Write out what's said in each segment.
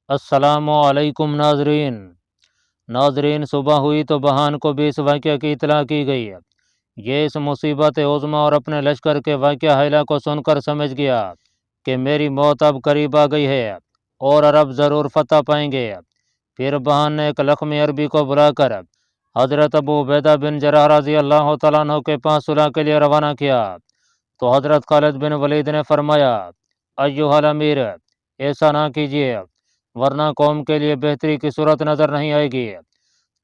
अस्सलामु अलैकुम नाजरीन। सुबह हुई तो बहान को भी इस वाक़या की इतला की गई। ये इस मुसीबत उज़्मा और अपने लश्कर के वाक़या हैला को सुनकर समझ गया कि मेरी मौत अब करीब आ गई है और अरब ज़रूर फतह पाएंगे। फिर बहान ने एक लख्मी अरबी को बुलाकर हज़रत अबू उबैदा बिन जर्राह रज़ी अल्लाह तआला अन्हु के पास सुलह के लिए रवाना किया। तो हज़रत खालिद बिन वलीद ने फरमाया, अय्युहल अमीर, ऐसा ना कीजिए वरना कौम के लिए बेहतरी की सूरत नज़र नहीं आएगी।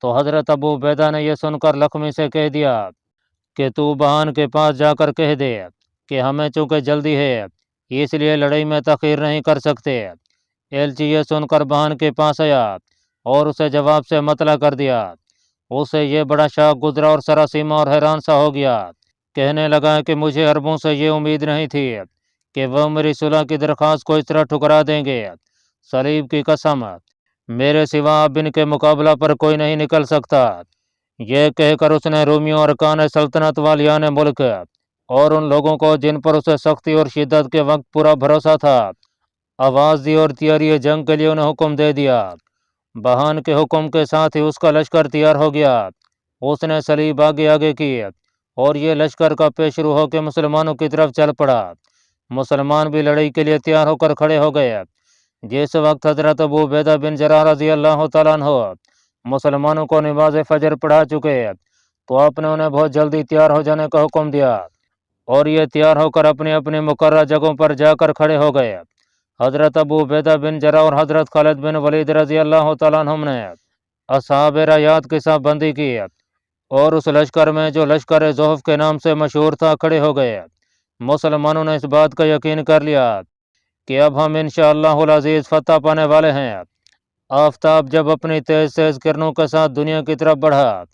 तो हज़रत अबू उबैदा ने यह सुनकर लख्मी से कह दिया कि तू बहान के पास जाकर कह दे कि हमें चूँकि जल्दी है इसलिए लड़ाई में तख़ीर नहीं कर सकते। एलची ये सुनकर बहान के पास आया और उसे जवाब से मतला कर दिया। उसे ये बड़ा शौक गुजरा और सरासीमा और हैरान सा हो गया। कहने लगा कि मुझे अरबों से ये उम्मीद नहीं थी कि वह मेरी सुलह की दरख्वास्त को इस तरह ठुकरा देंगे। सलीब की कसम, मेरे सिवा अब इनके मुकाबला पर कोई नहीं निकल सकता। यह कहकर उसने रोमियों और अरकान सल्तनत वालियान मुल्क और उन लोगों को जिन पर उसे सख्ती और शिद्दत के वक्त पूरा भरोसा था आवाज़ दी और तैयारी जंग के लिए उन्हें हुक्म दे दिया। बहान के हुक्म के साथ ही उसका लश्कर तैयार हो गया। उसने सलीब आगे आगे की और ये लश्कर का पेश शुरू होकर मुसलमानों की तरफ चल पड़ा। मुसलमान भी लड़ाई के लिए तैयार होकर खड़े हो गए। जिस वक्त हज़रत अबू उबैदा बिन जर्राह रज़ी अल्लाह तआला अन्हु मुसलमानों को नमाज फजर पढ़ा चुके तो आपने उन्हें बहुत जल्दी तैयार हो जाने का हुक्म दिया और ये तैयार होकर अपनी अपनी मुकर्रर जगहों पर जाकर खड़े हो गए। हज़रत अबू उबैदा बिन जर्राह और हज़रत खालिद बिन वलीद रज़ी अल्लाह तआला अन्हुम ने असहाब रयात की साहबंदी की और उस लश्कर में जो लश्कर ज़ुहफ के नाम से मशहूर था खड़े हो गए। मुसलमानों ने इस बात का यकीन कर लिया कि अब हम इंशाअल्लाहुल अज़ीज़ फतह पाने वाले हैं। आफताब जब अपनी तेज़ तेज़ किरणों के साथ दुनिया की तरफ बढ़ा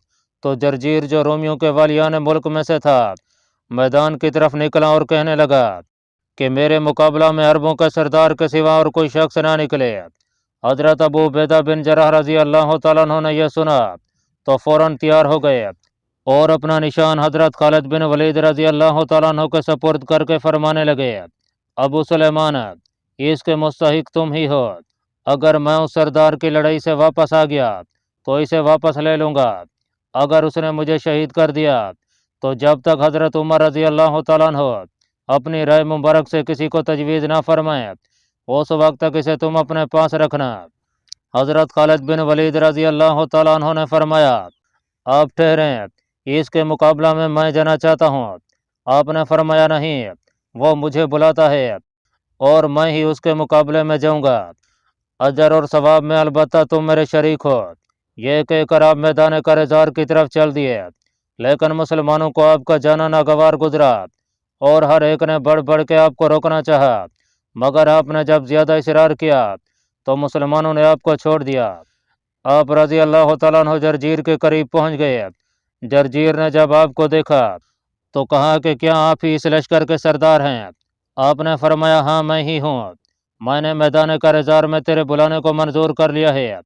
तो जरजीर जो रोमियों के वालियान मुल्क में से था मैदान की तरफ निकला और कहने लगा कि मेरे मुकाबला में अरबों के सरदार के सिवा और कोई शख्स ना निकले। हज़रत अबू उबैदा बिन जर्राह रज़ी अल्लाह तआला अन्हु ने यह सुना तो फ़ौरन तैयार हो गए और अपना निशान हज़रत खालिद बिन वलीद रज़ी अल्लाह तआला अन्हु के सपुर्द करके फरमाने लगे, अबू सुलेमान, इसके मुस्तहिक तुम ही हो। अगर मैं उस सरदार की लड़ाई से वापस आ गया तो इसे वापस ले लूँगा। अगर उसने मुझे शहीद कर दिया तो जब तक हज़रत उमर रज़ी अल्लाह तआला अन्हु अपनी राय मुबारक से किसी को तजवीज़ ना फरमाए उस वक्त तक इसे तुम अपने पास रखना। हज़रत खालिद बिन वलीद रज़ी अल्लाह तआला अन्हु ने फरमाया, आप ठहरें, इसके मुकाबला में मैं जाना चाहता हूँ। आपने फरमाया, नहीं, वो मुझे बुलाता है और मैं ही उसके मुकाबले में जाऊँगा। अजर और सवाब में अलबत्ता तुम मेरे शरीक हो। ये कहकर आप मैदान करज़ार की तरफ चल दिए, लेकिन मुसलमानों को आपका जाना नागवार गुजरा और हर एक ने बढ़ बढ़ के आपको रोकना चाहा, मगर आपने जब ज़्यादा इसरार किया तो मुसलमानों ने आपको छोड़ दिया। आप रज़ी अल्लाह तआला अन्हु जरजीर के करीब पहुँच गए। जरजीर ने जब आपको देखा तो कहा कि क्या आप ही इस लश्कर के सरदार हैं? आपने फरमाया, हाँ मैं ही हूँ। मैंने मैदान करज़ार में तेरे बुलाने को मंजूर कर लिया है।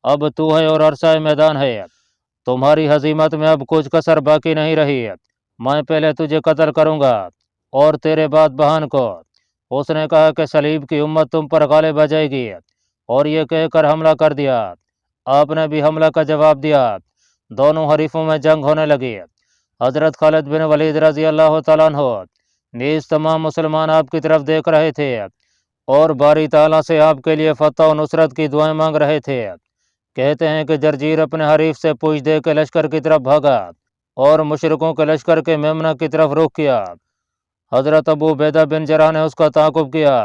अब तू है और अरसा मैदान है। तुम्हारी हजीमत में अब कुछ कसर बाकी नहीं रही। मैं पहले तुझे कत्ल करूँगा और तेरे बाद बहन को। उसने कहा कि सलीब की उम्मत तुम पर गालिब आ जाएगी और ये कहकर हमला कर दिया। आपने भी हमला का जवाब दिया। दोनों हरीफों में जंग होने लगी। हज़रत खालिद बिन वलीद रज़ी अल्लाह तआला अन्हु नीज़ तमाम मुसलमान आपकी तरफ देख रहे थे और बारी ताला से आपके लिए फतह और नुसरत की दुआएं मांग रहे थे। कहते हैं कि जरजीर अपने हरीफ से पूछ दे के लश्कर की तरफ भागा और मुशरिकों के लश्कर के मेमना की तरफ रुख किया। हज़रत अबू उबैदा बिन जर्राह ने उसका ताक़ुब किया।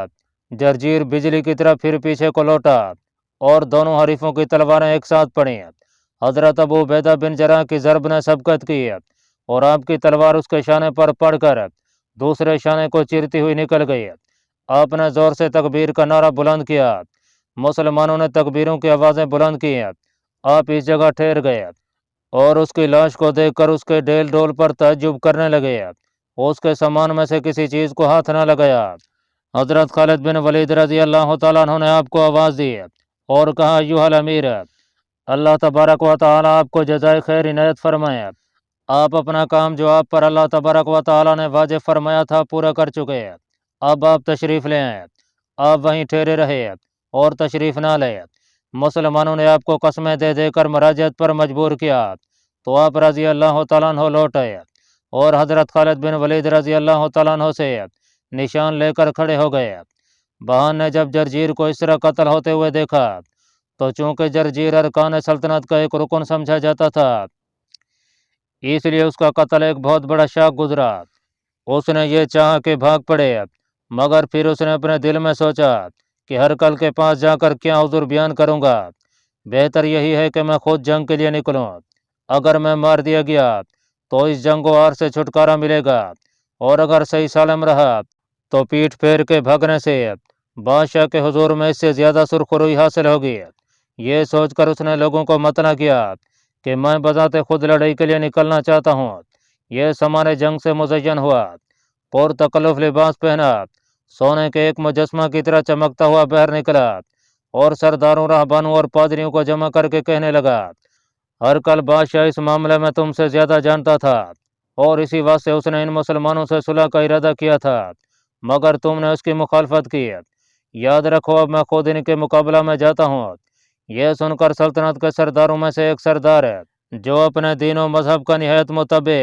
जरजीर बिजली की तरफ फिर पीछे को लौटा और दोनों हरीफों की तलवारें एक साथ पड़ी। हज़रत अबू उबैदा बिन जर्राह की ज़रब ने सबकत की और आपकी तलवार उसके शाने पर पड़कर दूसरे शाने को चीरती हुई निकल गई। आपने ज़ोर से तकबीर का नारा बुलंद किया। मुसलमानों ने तकबीरों की आवाज़ें बुलंद की। आप इस जगह ठहर गए और उसकी लाश को देखकर उसके डेल डोल पर तअज्जुब करने लगे। उसके सामान में से किसी चीज़ को हाथ न लगाया। हज़रत खालिद बिन वलीद रज़ी अल्लाह तआला अन्हु ने आपको आवाज़ दी और कहा, अय्युहल अमीर, अल्लाह तबारक व तआला आपको जज़ाए खैर इनायत फरमाए। आप अपना काम जो आप पर अल्लाह तबारक व तआला ने वाजिब फरमाया था पूरा कर चुके। अब आप तशरीफ़ ले आए। आप वहीं ठहरे रहे और तशरीफ़ ना ले। मुसलमानों ने आपको कस्में दे देकर मराजत पर मजबूर किया तो आप रज़ी अल्लाह तआला अन्हु लौट आए और हज़रत खालिद बिन वलीद रज़ी अल्लाह तआला अन्हु से निशान लेकर खड़े हो गए। बहान ने जब जरजीर को इस तरह कत्ल होते हुए देखा तो चूंकि जरजीर अरकान सल्तनत का एक रुकन समझा जाता था, इसलिए उसका कत्ल एक बहुत बड़ा शाक गुजरा। उसने ये चाहा कि भाग पड़े, मगर फिर उसने अपने दिल में सोचा कि हरकल के पास जाकर क्या उज़्र बयान करूँगा। बेहतर यही है कि मैं खुद जंग के लिए निकलूँ। अगर मैं मार दिया गया तो इस जंगोआर से छुटकारा मिलेगा, और अगर सही सालम रहा तो पीठ फेर के भागने से बादशाह के हुजूर में इससे ज़्यादा सुरखरुई हासिल होगी। ये सोचकर उसने लोगों को मतना किया कि मैं बजाते खुद लड़ाई के लिए निकलना चाहता हूँ। यह सामान जंग से मुज़य्यन हुआ, पुरतकल्लुफ़ लिबास पहना, सोने के एक मुजस्मा की तरह चमकता हुआ बाहर निकला और सरदारों, रहबानों और पादरियों को जमा करके कहने लगा, हरकल बादशाह इस मामले में तुमसे ज़्यादा जानता था और इसी वास्ते उसने इन मुसलमानों से सुलह का इरादा किया था, मगर तुमने उसकी मुखालफत की। याद रखो, अब मैं खुद इनके मुकाबला में जाता हूँ। यह सुनकर सल्तनत के सरदारों में से एक सरदार है जो अपने दीन और मजहब का निहायत मुतबे,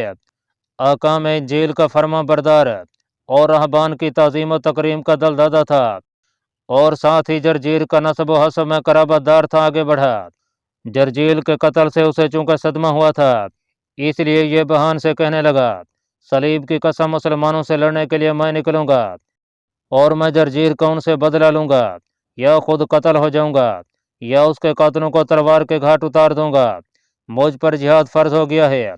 अहकाम इंजील का फर्मा बरदार और रहबान की ताज़ीम और तकरीम का दलदादा था, और साथ ही जरजीर का नस्ब व हसब में कराबतदार था, आगे बढ़ा। जरजील के कत्ल से उसे चूंकि सदमा हुआ था, इसलिए ये बहान से कहने लगा, सलीब की कसम, मुसलमानों से लड़ने के लिए मैं निकलूंगा और मैं जरजीर का उनसे बदला लूंगा, या खुद कत्ल हो जाऊंगा या उसके कातलों को तलवार के घाट उतार दूंगा। मुझ पर जिहाद फ़र्ज हो गया है।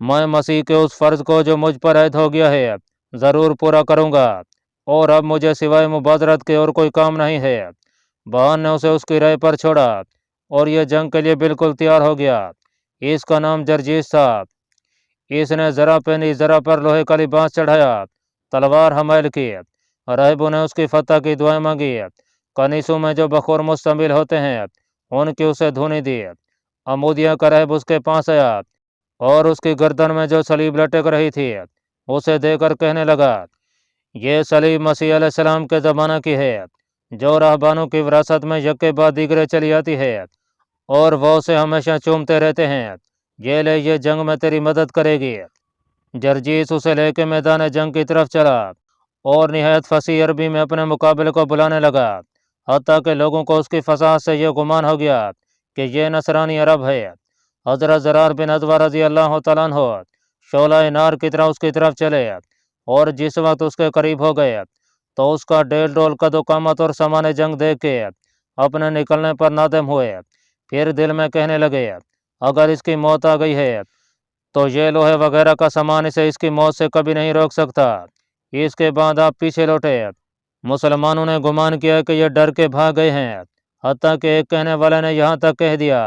मैं मसीह के उस फ़र्ज को जो मुझ पर ऐद हो गया है ज़रूर पूरा करूंगा, और अब मुझे सिवाय मुबादरत के और कोई काम नहीं है। बहान ने उसे उसकी राय पर छोड़ा और यह जंग के लिए बिल्कुल तैयार हो गया। इसका नाम जरजीस था। इसने ज़रा पहनी, ज़रा पर लोहे का लिबास चढ़ाया, तलवार हमैल की। राहिबों ने उसकी फतह की दुआएं मांगी। कनीसों में जो बखूर मुस्तमिल होते हैं उनकी उसे धुनी दी। अमूदिया का राहिब उसके पास आया और उसकी गर्दन में जो सलीब लटक रही थी उसे देकर कहने लगा, ये सलीब मसीह अलैहिस्सलाम के ज़माना की है, जो रहबानों की विरासत में यक्के बाद दीगरे चली आती है और वो उसे हमेशा चूमते रहते हैं। ये ले, ये जंग में तेरी मदद करेगी। जरजीस उसे लेके मैदान जंग की तरफ चला और निहायत फसी अरबी में अपने मुकाबले को बुलाने लगा, हत्ता कि लोगों को उसकी फसाहत से यह गुमान हो गया कि यह नसरानी अरब है। हज़रत ज़रार बिन अज़वा रज़ी अल्लाह तआला अन्हु शोला नार की तरह उसकी तरफ चले, और जिस वक्त उसके करीब हो गए तो उसका डेल डोल कदो कामत और सामान जंग देख के अपने निकलने पर नादम हुए। फिर दिल में कहने लगे, अगर इसकी मौत आ गई है तो ये लोहे वगैरह का सामान इसे इसकी मौत से कभी नहीं रोक सकता। इसके बाद आप पीछे लौटे। मुसलमानों ने गुमान किया कि ये डर के भाग गए हैं, हत्ता कि एक कहने वाले ने यहाँ तक कह दिया,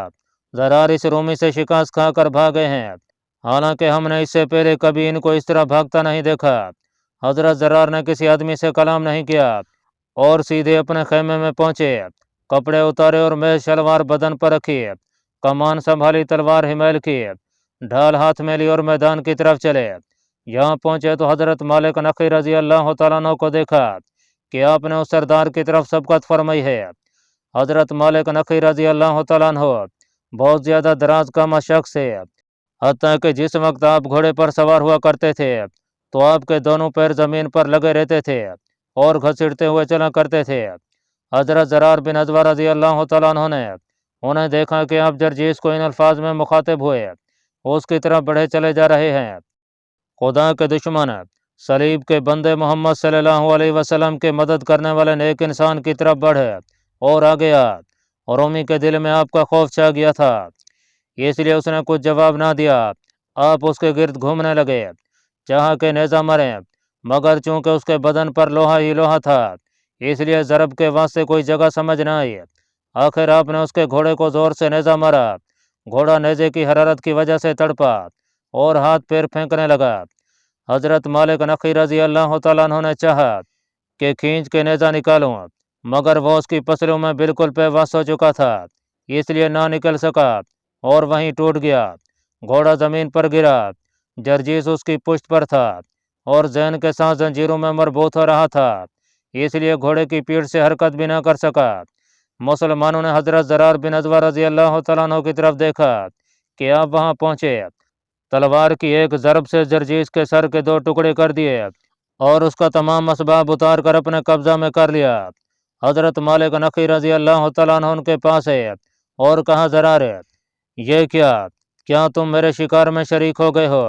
ज़रार इस रूमी से शिकस्त खाकर भाग गए हैं, हालांकि हमने इससे पहले कभी इनको इस तरह भागता नहीं देखा। हज़रत ज़रार ने किसी आदमी से कलाम नहीं किया और सीधे अपने खेमे में पहुँचे, कपड़े उतारे और मेज शलवार बदन पर रखी, कमान संभाली, तलवार हिमैल की, ढाल हाथ में ली और मैदान की तरफ चले। यहाँ पहुँचे तो हज़रत मालिक नक़ी रज़ी अल्लाह तआला अन्हु को देखा कि आपने उस सरदार की तरफ सबकत फरमाई है। हज़रत मालिक नक़ी रज़ी अल्लाह तआला अन्हु बहुत ज़्यादा दराज कामा शख्स है, हत्ता कि जिस वक्त आप घोड़े पर सवार हुआ करते थे तो आपके दोनों पैर ज़मीन पर लगे रहते थे और घसीटते हुए चला करते थे। हज़रत ज़रार बिन अज़वा रज़ी अल्लाह तआला अन्हु ने उन्हें देखा कि आप जरजीस को इन अल्फाज में मुखातिब हुए उसकी तरफ बढ़े चले जा रहे हैं, खुदा के दुश्मन, सलीब के बंदे मोहम्मद सल्लल्लाहु अलैहि वसल्लम के मदद करने वाले नेक इंसान की तरफ बढ़े और आ गया। रोमी के दिल में आपका खौफ छा गया था, इसलिए उसने कुछ जवाब ना दिया। आप उसके गिर्द घूमने लगे, चाहा कि नेज़ा मारे, मगर चूंकि उसके बदन पर लोहा ही लोहा था, इसलिए ज़रब के वास्ते कोई जगह समझ न आई। आखिर आपने उसके घोड़े को ज़ोर से नेज़ा मारा। घोड़ा नेज़े की हरारत की वजह से तड़पा और हाथ पैर फेंकने लगा। हज़रत मालिक नक़ी रज़ी अल्लाह तआला अन्हु ने चाहा कि खींच के नेज़ा निकालूं, मगर वो उसकी पसलियों में बिल्कुल पेवस्त हो चुका था, इसलिए ना निकल सका और वहीं टूट गया। घोड़ा ज़मीन पर गिरा। जरजीस उसकी पुश्त पर था और जैन के साथ जंजीरों में मरबूत हो रहा था, इसलिए घोड़े की पीठ से हरकत भी न कर सका। मुसलमानों ने हज़रत ज़रार बिन अज़वा रज़ी अल्लाह तआला अन्हु की तरफ देखा कि आप वहाँ पहुँचे। तलवार की एक ज़रब से जरजीश के सर के 2 टुकड़े कर दिए और उसका तमाम असबाब उतार कर अपने कब्ज़ा में कर लिया। हज़रत मालिक नक़ी रज़ी अल्लाह तआला अन्हु उनके पास है और कहा, ज़रार, ये क्या तुम मेरे शिकार में शरीक हो गए हो?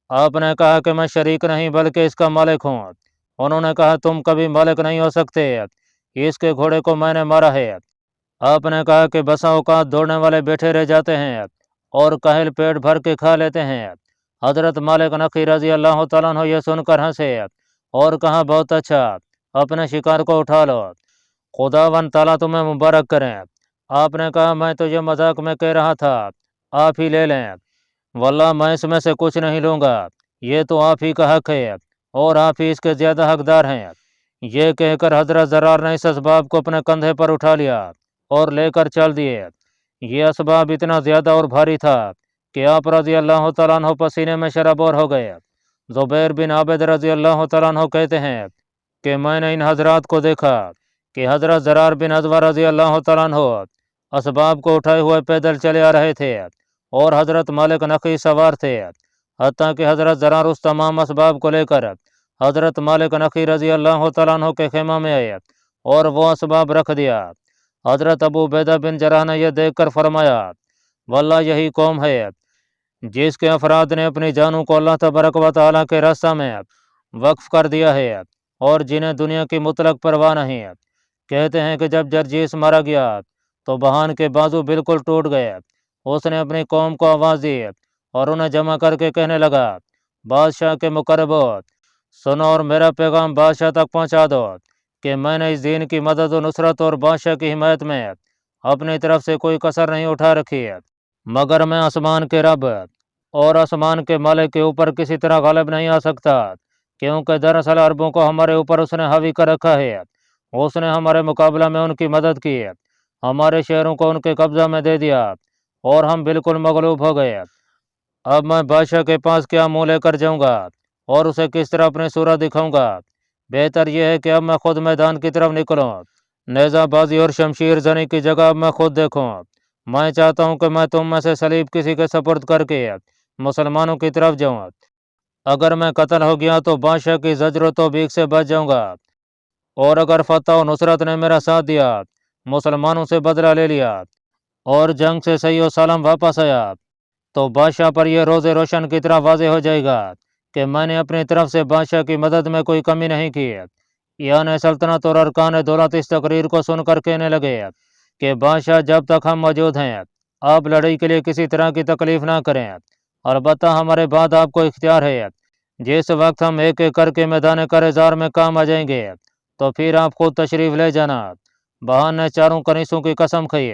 आपने कहा कि मैं शरीक नहीं बल्कि इसका मालिक हूँ। उन्होंने कहा, तुम कभी मालिक नहीं हो सकते, इसके घोड़े को मैंने मारा है। आपने कहा कि बसा औकात दौड़ने वाले बैठे रह जाते हैं और काहिल पेट भर के खा लेते हैं। हज़रत मालिक नक़ी रज़ी अल्लाह तआला अन्हु ये सुनकर हंसे और कहा, बहुत अच्छा, अपने शिकार को उठा लो, खुदावंद ताला तुम्हें मुबारक करें। आपने कहा, मैं तो ये मजाक में कह रहा था, आप ही ले लें। वल्लाह मैं इसमें से कुछ नहीं लूँगा, ये तो आप ही का हक है और आप ही इसके ज़्यादा हकदार हैं। ये कहकर हज़रत ज़रार ने इस असबाब को अपने कंधे पर उठा लिया और लेकर चल दिए। ये असबाब इतना ज़्यादा और भारी था कि आप रज़ी अल्लाह तआला अन्हु पसीने में शराबोर हो गए। ज़ुबैर बिन आबिद रज़ी अल्लाह तआला अन्हु कहते हैं कि मैंने इन हजरात को देखा कि हज़रत ज़रार बिन अज़वा रज़ी अल्लाह तआला अन्हु असबाब को उठाए हुए पैदल चले आ रहे थे और हज़रत मालिक नक़ी सवार थे। हत्ता कि हज़रत ज़रार उस तमाम असबाब को लेकर हज़रत मालिक नक़ी रज़ी अल्लाह तआला अन्हु के खेमा में आए और वो असबाब रख दिया। हज़रत अबू उबैदा बिन जराह ने यह देख कर फरमाया, वल्लाह यही कौम है जिसके अफराद ने अपनी जानों को अल्लाह तबारक व तआला के रास्ता में वक्फ कर दिया है और जिन्हें दुनिया की मुतलक परवाह नहीं। कहते हैं कि जब जरजीस मारा गया तो बहान के बाजू बिल्कुल टूट गए। उसने अपनी कौम को आवाज़ दी और उन्हें जमा करके कहने लगा, बादशाह के मुकर्रबो, सुनो और मेरा पैगाम बादशाह तक पहुंचा दो कि मैंने इस दीन की मदद और नुसरत और बादशाह की हिमायत में अपनी तरफ से कोई कसर नहीं उठा रखी है, मगर मैं आसमान के रब और आसमान के मालिक के ऊपर किसी तरह गालिब नहीं आ सकता, क्योंकि दरअसल अरबों को हमारे ऊपर उसने हावी कर रखा है। उसने हमारे मुकाबला में उनकी मदद की, हमारे शहरों को उनके कब्जा में दे दिया और हम बिल्कुल मगलूब हो गए। अब मैं बादशाह के पास क्या मुँह लेकर जाऊँगा और उसे किस तरह अपनी सूरत दिखाऊँगा? बेहतर यह है कि अब मैं खुद मैदान की तरफ निकलूँ, नेज़ाबाजी और शमशीर जनी की जगह अब मैं खुद देखूँ। मैं चाहता हूँ कि मैं तुम में से सलीब किसी के सपुर्द करके मुसलमानों की तरफ जाऊँ। अगर मैं कत्ल हो गया तो बादशाह की ज़ज्र तौबीक से बच जाऊँगा, और अगर फतह और नुसरत ने मेरा साथ दिया, मुसलमानों से बदला ले लिया और जंग से सही और सलाम वापस आया, तो बादशाह पर यह रोज़े रोशन की तरह वाज़ेह हो जाएगा कि मैंने अपनी तरफ से बादशाह की मदद में कोई कमी नहीं की। यानी सल्तनत और अरकान दौलत इस तकरीर को सुनकर कहने लगे कि बादशाह, जब तक हम मौजूद हैं आप लड़ाई के लिए किसी तरह की तकलीफ़ ना करें, अलबत्ता हमारे बाद आपको इख्तियार है। जिस वक्त हम एक एक करके मैदान करज़ार में काम आ जाएंगे तो फिर आप खुद तशरीफ़ ले जाना। बहान ने चारों कनीसों की कसम खाई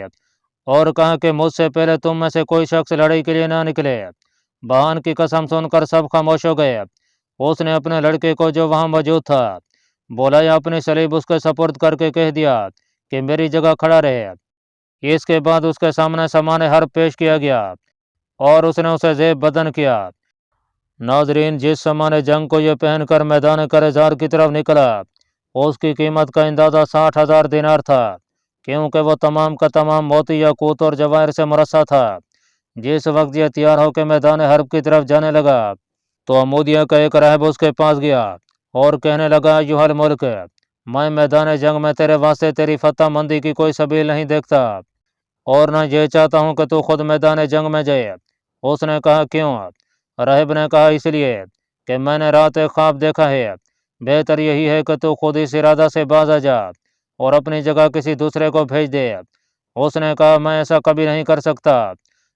और कहा कि मुझसे पहले तुम में से कोई शख्स लड़ाई के लिए ना निकले। बहान की कसम सुनकर सब खामोश हो गए। उसने अपने लड़के को जो वहाँ मौजूद था बुलाया, अपनी सलीब उसके सपुर्द करके कह दिया कि मेरी जगह खड़ा रहे। इसके बाद उसके सामने सामान हर्ब पेश किया गया और उसने उसे ज़ेब बदन किया। नाजरीन, जिस सामान जंग को यह पहनकर मैदान करज़ार की तरफ निकला उसकी कीमत का अंदाज़ा 60,000 दिनार था, क्योंकि वो तमाम का तमाम मोती याकूत और जवाहर से मुरस्सा था। जिस वक्त यह तैयार होकर मैदान हर्ब की तरफ जाने लगा तो अमूदिया का एक राहब उसके पास गया और कहने लगा, युहल मुल्क, मैं मैदान जंग में तेरे वास्ते तेरी फतह मंदी की कोई सबील नहीं देखता और न ये चाहता हूँ कि तू खुद मैदान जंग में जाए। उसने कहा, क्यों? राहब ने कहा, इसलिए कि मैंने रात एक ख्वाब देखा है। बेहतर यही है कि तू खुद इस इरादा से बाज आ जा और अपनी जगह किसी दूसरे को भेज दे। उसने कहा, मैं ऐसा कभी नहीं कर सकता।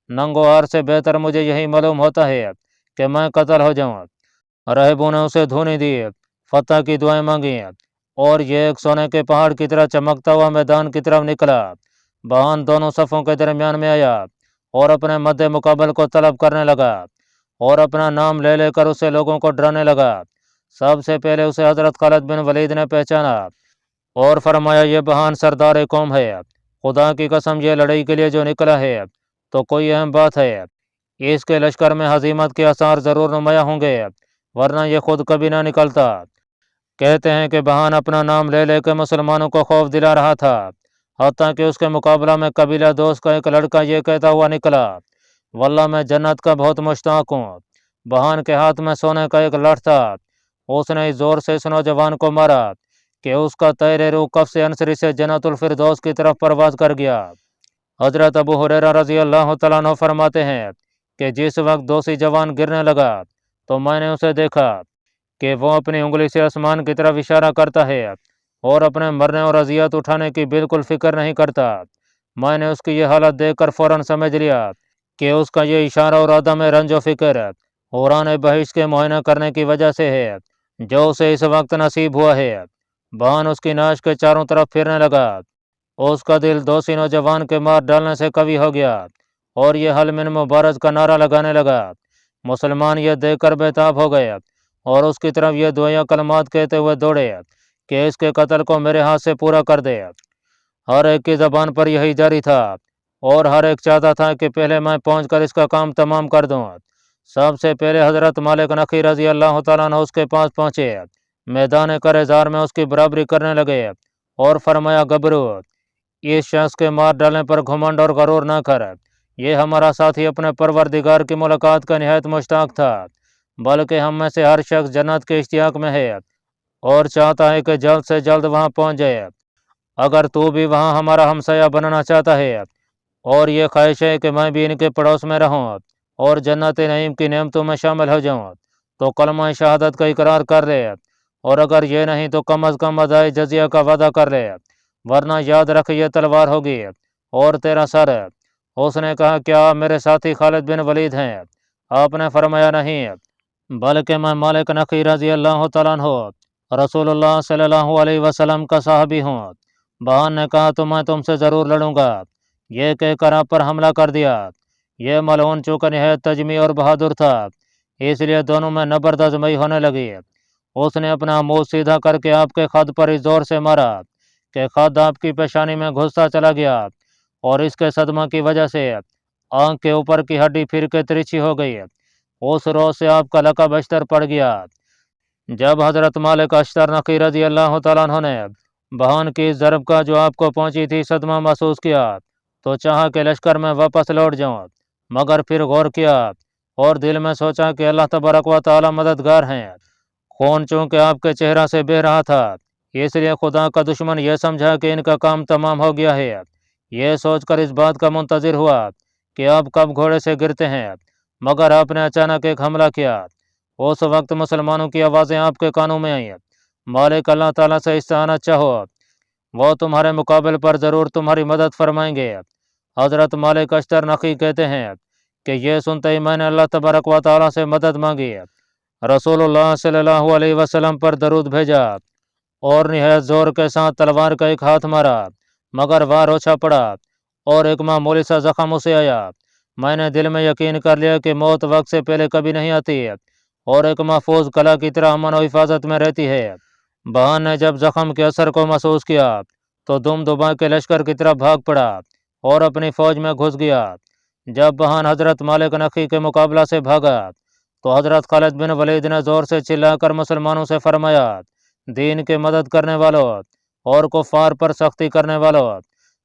नंगो हार से बेहतर मुझे यही मालूम होता है कि मैं कत्ल हो जाऊँ। राहबों ने उसे धूनी दी, फतह की दुआएं मांगी और ये एक सोने के पहाड़ की तरह चमकता हुआ मैदान की तरफ निकला। बहान दोनों सफ़ों के दरमियान में आया और अपने मद्दे मुकाबल को तलब करने लगा और अपना नाम ले लेकर उसे लोगों को डराने लगा। सबसे पहले उसे हज़रत खालिद बिन वलीद ने पहचाना और फरमाया, ये बहान सरदार कौम है। खुदा की कसम, ये लड़ाई के लिए जो निकला है तो कोई अहम बात है। इसके लश्कर में हजीमत के आसार ज़रूर नुमाया होंगे, वरना ये खुद कभी ना निकलता। कहते हैं कि बहान अपना नाम ले लेकर मुसलमानों को खौफ दिला रहा था। حتیٰ کہ اس کے مقابلہ میں قبیلہ دوست کا ایک لڑکا یہ کہتا ہوا نکلا، واللہ میں جنت کا بہت مشتاق ہوں۔ بہان کے ہاتھ میں سونے کا ایک لٹھ تھا، اس نے زور سے اس نوجوان کو مارا کہ اس کا طیر روح کف سے انصری سے جنت الفردوس کی طرف پرواز کر گیا۔ حضرت ابو ہریرہ رضی اللہ تعالیٰ عنہ فرماتے ہیں کہ جس وقت دوسی جوان گرنے لگا تو میں نے اسے دیکھا کہ وہ اپنی انگلی سے آسمان کی طرف اشارہ کرتا ہے اور اپنے مرنے اور اذیت اٹھانے کی بالکل فکر نہیں کرتا۔ میں نے اس کی یہ حالت دیکھ کر فوراً سمجھ لیا کہ اس کا یہ اشارہ اور عدم رنج و فکر حوران بہشت کے معائنہ کرنے کی وجہ سے ہے جو اسے اس وقت نصیب ہوا ہے۔ بہان اس کی ناش کے چاروں طرف پھرنے لگا، اس کا دل دوسی نوجوان کے مار ڈالنے سے قوی ہو گیا اور یہ حل من مبارز کا نعرہ لگانے لگا۔ مسلمان یہ دیکھ کر بےتاب ہو گئے اور اس کی طرف یہ دعائیہ کلمات کہتے ہوئے دوڑے کہ اس کے قتل کو میرے ہاتھ سے پورا کر دے۔ ہر ایک کی زبان پر یہی جاری تھا اور ہر ایک چاہتا تھا کہ پہلے میں پہنچ کر اس کا کام تمام کر دوں۔ سب سے پہلے حضرت مالک نخی رضی اللہ تعالیٰ عنہ اس کے پاس پہنچے، میدان کرزار میں اس کی برابری کرنے لگے اور فرمایا، گبرو، اس شخص کے مار ڈالنے پر گھمنڈ اور غرور نہ کر، یہ ہمارا ساتھی اپنے پروردگار کی ملاقات کا نہایت مشتاق تھا، بلکہ ہم میں سے ہر شخص جنت کے اشتیاق میں ہے اور چاہتا ہے کہ جلد سے جلد وہاں پہنچ جائے۔ اگر تو بھی وہاں ہمارا ہمسایہ بننا چاہتا ہے اور یہ خواہش ہے کہ میں بھی ان کے پڑوس میں رہوں اور جنت نعیم کی نعمتوں میں شامل ہو جاؤں تو کلمہ شہادت کا اقرار کر لے، اور اگر یہ نہیں تو کم از کم ادائے جزیہ کا وعدہ کر لے، ورنہ یاد رکھ یہ تلوار ہوگی اور تیرا سر۔ اس نے کہا، کیا آپ میرے ساتھی خالد بن ولید ہیں؟ آپ نے فرمایا، نہیں، بلکہ میں مالک نخی رضی اللہ تعالیٰ عنہ رسول اللہ صلی اللہ علیہ وسلم کا صحابی ہوں۔ بہان نے کہا، تو میں تم سے ضرور لڑوں گا۔ یہ کہہ کر آپ پر حملہ کر دیا۔ یہ ملعون چونکہ نہایت تجمی اور بہادر تھا، اس لیے دونوں میں نبردازمئی ہونے لگی۔ اس نے اپنا منہ سیدھا کر کے آپ کے خد پر اس زور سے مارا کہ خد آپ کی پیشانی میں گھستا چلا گیا اور اس کے صدمہ کی وجہ سے آنکھ کے اوپر کی ہڈی پھر کے ترچھی ہو گئی۔ اس روز سے آپ کا لقب اشتر پڑ گیا۔ جب حضرت مالک اشتر نقی رضی اللہ تعالیٰ عنہ نے بہان کی اس ضرب کا جو آپ کو پہنچی تھی صدمہ محسوس کیا تو چاہا کہ لشکر میں واپس لوٹ جاؤں، مگر پھر غور کیا اور دل میں سوچا کہ اللہ تبارک و تعالی مددگار ہیں۔ خون چونکہ آپ کے چہرہ سے بہہ رہا تھا، اس لیے خدا کا دشمن یہ سمجھا کہ ان کا کام تمام ہو گیا ہے۔ یہ سوچ کر اس بات کا منتظر ہوا کہ آپ کب گھوڑے سے گرتے ہیں، مگر آپ نے اچانک ایک حملہ کیا۔ اس وقت مسلمانوں کی آوازیں آپ کے کانوں میں آئیں، مالک اللہ تعالیٰ سے استعانت چاہو، وہ تمہارے مقابل پر ضرور تمہاری مدد فرمائیں گے۔ حضرت مالک اشتر نقی کہتے ہیں کہ یہ سنتے ہی میں نے اللہ تبارک و تعالیٰ سے مدد مانگی، رسول اللہ صلی اللہ علیہ وسلم پر درود بھیجا اور نہایت زور کے ساتھ تلوار کا ایک ہاتھ مارا، مگر وار اوچھا پڑا اور ایک معمولی سا زخم اسے آیا۔ میں نے دل میں یقین کر لیا کہ موت وقت سے پہلے کبھی نہیں آتی اور ایک محفوظ قلعہ کی طرح امن و حفاظت میں رہتی ہے۔ بہان نے جب زخم کے اثر کو محسوس کیا تو دم دبا کے لشکر کی طرف بھاگ پڑا اور اپنی فوج میں گھس گیا۔ جب بہان حضرت مالک نقی کے مقابلہ سے بھاگا تو حضرت خالد بن ولید نے زور سے چلا کر مسلمانوں سے فرمایا، دین کے مدد کرنے والوں اور کفار پر سختی کرنے والوں،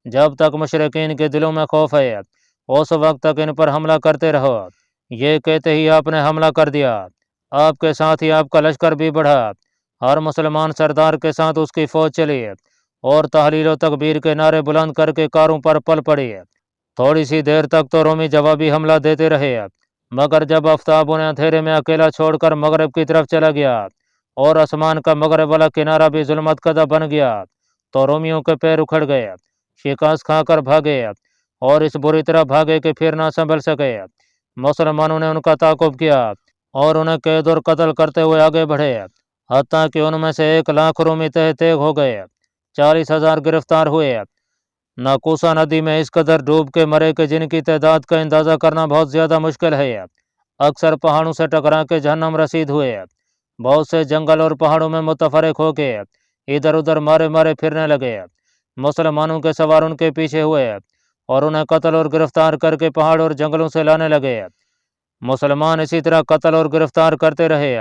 جب تک مشرکین کے دلوں میں خوف ہے اس وقت تک ان پر حملہ کرتے رہو۔ یہ کہتے ہی آپ نے حملہ کر دیا۔ آپ کے ساتھ ہی آپ کا لشکر بھی بڑھا، ہر مسلمان سردار کے ساتھ اس کی فوج چلی اور تحلیل و تکبیر کے نعرے بلند کر کے کاروں پر پل پڑی۔ تھوڑی سی دیر تک تو رومی جوابی حملہ دیتے رہے، مگر جب آفتاب انہیں اندھیرے میں اکیلا چھوڑ کر مغرب کی طرف چلا گیا اور آسمان کا مغرب والا کنارہ بھی ظلمت کدہ بن گیا تو رومیوں کے پیر اکھڑ گئے، شکست کھا کر بھاگے اور اس بری طرح بھاگے کہ پھر نہ سنبھل سکے۔ مسلمانوں نے ان کا تعاقب کیا اور انہیں قید اور قتل کرتے ہوئے آگے بڑھے، حتیٰ کہ ان میں سے 1,00,000 رومی تہ تیغ ہو گئے، 40,000 گرفتار ہوئے۔ ناکوسا ندی میں اس قدر ڈوب کے مرے کہ جن کی تعداد کا اندازہ کرنا بہت زیادہ مشکل ہے، اکثر پہاڑوں سے ٹکرا کے جہنم رسید ہوئے، بہت سے جنگل اور پہاڑوں میں متفرق ہو کے ادھر ادھر مارے مارے پھرنے لگے۔ مسلمانوں کے سوار ان کے پیچھے ہوئے اور انہیں قتل اور گرفتار کر کے پہاڑ اور جنگلوں سے لانے لگے۔ مسلمان اسی طرح قتل اور گرفتار کرتے رہے،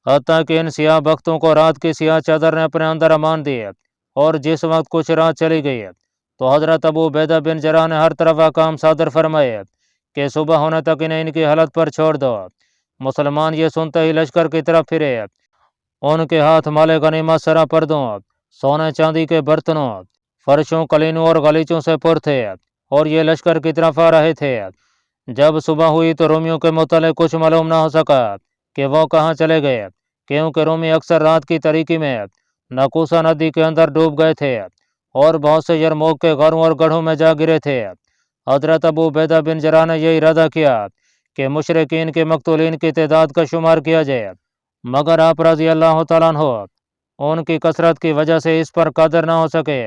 حتیٰ کہ ان سیاہ بختوں کو رات کی سیاہ چادر نے اپنے اندر امان دی اور جس وقت کچھ رات چلی گئی تو حضرت ابو عبیدہ بن جراح نے ہر طرف احکام صادر فرمائے کہ صبح ہونے تک انہیں ان کی حالت پر چھوڑ دو۔ مسلمان یہ سنتے ہی لشکر کی طرف پھرے، ان کے ہاتھ مال غنیمت سرا پردوں، سونے چاندی کے برتنوں، فرشوں، قلینوں اور غلیچوں سے پر تھے، اور یہ لشکر کی طرف آ رہے تھے۔ جب صبح ہوئی تو رومیوں کے متعلق کچھ معلوم نہ ہو سکا کہ وہ کہاں چلے گئے، کیونکہ رومی اکثر رات کی تاریکی میں نکوسا ندی کے اندر ڈوب گئے تھے اور بہت سے یرموک کے غاروں اور گڑھوں میں جا گرے تھے۔ حضرت ابو عبیدہ بن جراح نے یہ ارادہ کیا کہ مشرکین کے مقتولین کی تعداد کا شمار کیا جائے، مگر آپ رضی اللہ تعالیٰ عنہ ان کی کثرت کی وجہ سے اس پر قادر نہ ہو سکے۔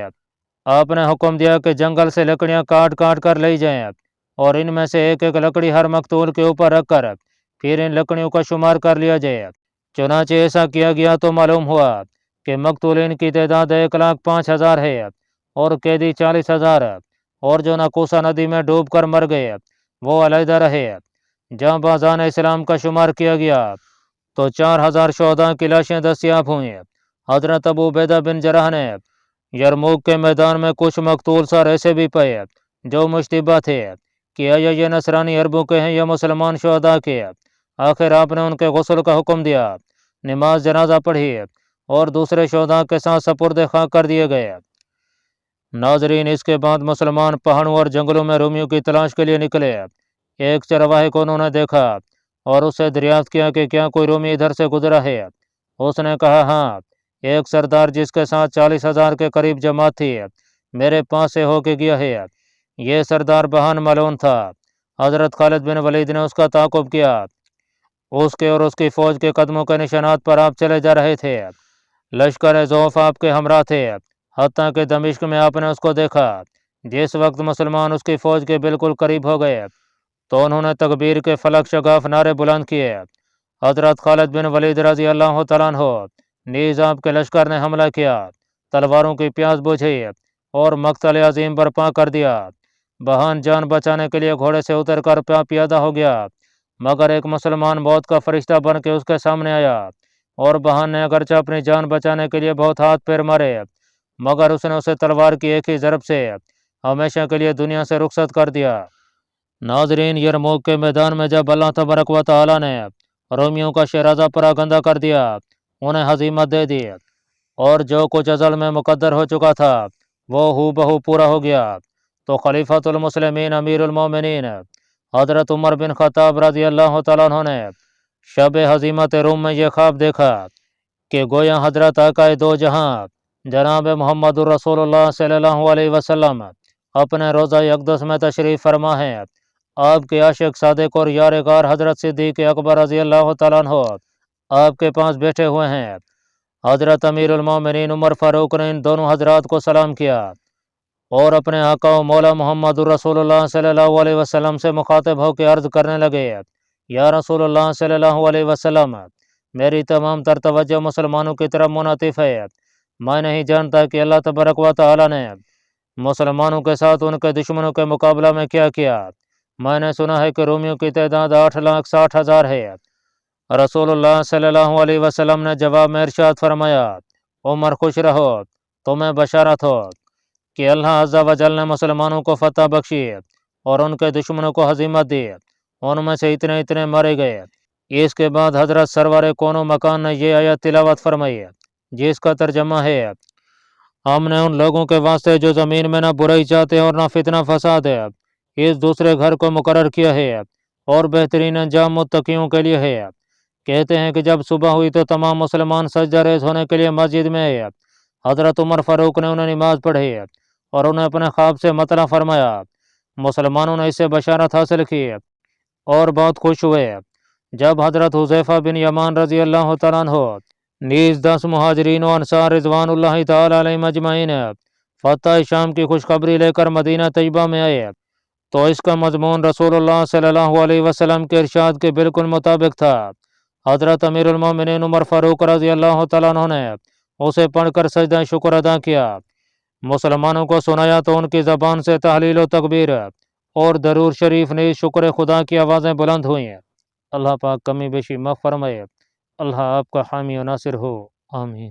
آپ نے حکم دیا کہ جنگل سے لکڑیاں کاٹ کاٹ کر لے جائیں اور ان میں سے ایک ایک لکڑی ہر مقتول کے اوپر رکھ کر پھر ان لکڑیوں کا شمار کر لیا جائے۔ چنانچہ ایسا کیا گیا تو معلوم ہوا کہ مقتولین کی تعداد 1,05,000 ہے اور قیدی 40,000، اور جو نکوسا ندی میں ڈوب کر مر گئے وہ علیحدہ رہے۔ جہاں بازان اسلام کا شمار کیا گیا تو 4,000 شہداء کی لاشیں دستیاب ہوئیں۔ حضرت ابو عبیدہ بن جراح نے یرموک کے میدان میں کچھ مقتول سار ایسے بھی پائے جو مشتبہ تھے کہ آیا یہ نصرانی عربوں کے ہیں یا مسلمان شہداء کے۔ آخر آپ نے ان کے غسل کا حکم دیا، نماز جنازہ پڑھی اور دوسرے شہداء کے ساتھ سپرد خاک کر دیے گئے۔ ناظرین، اس کے بعد مسلمان پہاڑوں اور جنگلوں میں رومیوں کی تلاش کے لیے نکلے۔ ایک چرواہے کو انہوں نے دیکھا اور اس سے دریافت کیا کہ کیا کوئی رومی ادھر سے گزرا ہے۔ اس نے کہا ہاں، ایک سردار جس کے ساتھ 40,000 کے قریب جماعت تھی میرے پاس سے ہو کے گیا ہے۔ یہ سردار بہان ملعون تھا۔ حضرت خالد بن ولید نے اس کا تعاقب کیا۔ اس کے اور اس کی فوج کے قدموں کے نشانات پر آپ چلے جا رہے تھے۔ لشکر ضعف آپ کے ہمراہ تھے، حتیٰ کہ دمشق میں آپ نے اس کو دیکھا۔ جس وقت مسلمان اس کی فوج کے بالکل قریب ہو گئے تو انہوں نے تکبیر کے فلک شگاف نعرے بلند کیے۔ حضرت خالد بن ولید رضی اللہ تعالیٰ عنہ نیز آپ کے لشکر نے حملہ کیا، تلواروں کی پیاس بجھی اور مقتل عظیم برپا کر دیا۔ بہان جان بچانے کے لیے گھوڑے سے اتر کر پیادہ ہو گیا، مگر ایک مسلمان موت کا فرشتہ بن کے اس کے سامنے آیا، اور بہان نے اگرچہ اپنی جان بچانے کے لیے بہت ہاتھ پیر مارے، مگر اس نے اسے تلوار کی ایک ہی ضرب سے ہمیشہ کے لیے دنیا سے رخصت کر دیا۔ ناظرین، یرموک کے میدان میں جب اللہ تبارک و تعالیٰ نے رومیوں کا شیرازہ پراگندہ کر دیا، انہیں ہزیمت دے دی، اور جو کچھ ازل میں مقدر ہو چکا تھا وہ ہو بہو پورا ہو گیا، تو خلیفۃ المسلمین امیر المومنین حضرت عمر بن خطاب رضی اللہ تعالیٰ عنہ نے شب ہزیمت روم میں یہ خواب دیکھا کہ گویا حضرت آقا دو جہاں جناب محمد الرسول اللہ صلی اللہ علیہ وسلم اپنے روضہ اقدس میں تشریف فرما ہیں۔ آپ کے عاشق صادق اور یار غار حضرت صدیق اکبر رضی اللہ تعالیٰ عنہ آپ کے پاس بیٹھے ہوئے ہیں۔ حضرت امیر المومنین عمر فاروق نے ان دونوں حضرات کو سلام کیا اور اپنے آقا و مولا محمد الرسول اللہ صلی اللہ علیہ وسلم سے مخاطب ہو کے عرض کرنے لگے، یا رسول اللہ صلی اللہ علیہ وسلم، میری تمام تر توجہ مسلمانوں کی طرف منعطف ہے۔ میں نہیں جانتا کہ اللہ تبارک و تعالیٰ نے مسلمانوں کے ساتھ ان کے دشمنوں کے مقابلہ میں کیا کیا۔ میں نے سنا ہے کہ رومیوں کی تعداد 8,60,000 ہے۔ رسول اللہ صلی اللہ علیہ وسلم نے جواب میں ارشاد فرمایا، عمر خوش رہو، تمہیں بشارت ہو کہ اللہ عز و جل نے مسلمانوں کو فتح بخشی اور ان کے دشمنوں کو ہزیمت دی، ان میں سے اتنے مارے گئے۔ اس کے بعد حضرت سرور کون و مکان نے یہ آیت تلاوت فرمائی جس کا ترجمہ ہے، ہم نے ان لوگوں کے واسطے جو زمین میں نہ برائی چاہتے اور نہ فتنہ فساد ہے اس دوسرے گھر کو مقرر کیا ہے، اور بہترین انجام متقیوں کے لیے ہے۔ کہتے ہیں کہ جب صبح ہوئی تو تمام مسلمان سجدہ ریز ہونے کے لیے مسجد میں آئے۔ حضرت عمر فاروق نے انہیں نماز پڑھی اور انہیں اپنے خواب سے مطلع فرمایا۔ مسلمانوں نے اس سے بشارت حاصل کی اور بہت خوش ہوئے۔ جب حضرت حذیفہ بن یمان رضی اللہ تعالیٰ عنہ نیز 10 مہاجرین و انصار رضوان اللہ تعالیٰ علیہم اجمعین فتح شام کی خوشخبری لے کر مدینہ طیبہ میں آئے تو اس کا مضمون رسول اللہ صلی اللہ علیہ وسلم کے ارشاد کے بالکل مطابق تھا۔ حضرت امیر المومنین عمر فاروق رضی اللہ تعالیٰ عنہ نے اسے پڑھ کر سجدہ شکر ادا کیا، مسلمانوں کو سنایا تو ان کی زبان سے تحلیل و تکبیر اور درود شریف نیز شکر خدا کی آوازیں بلند ہوئیں۔ اللہ پاک کمی بیشی معاف فرمائے۔ اللہ آپ کا حامی و ناصر ہو، آمین۔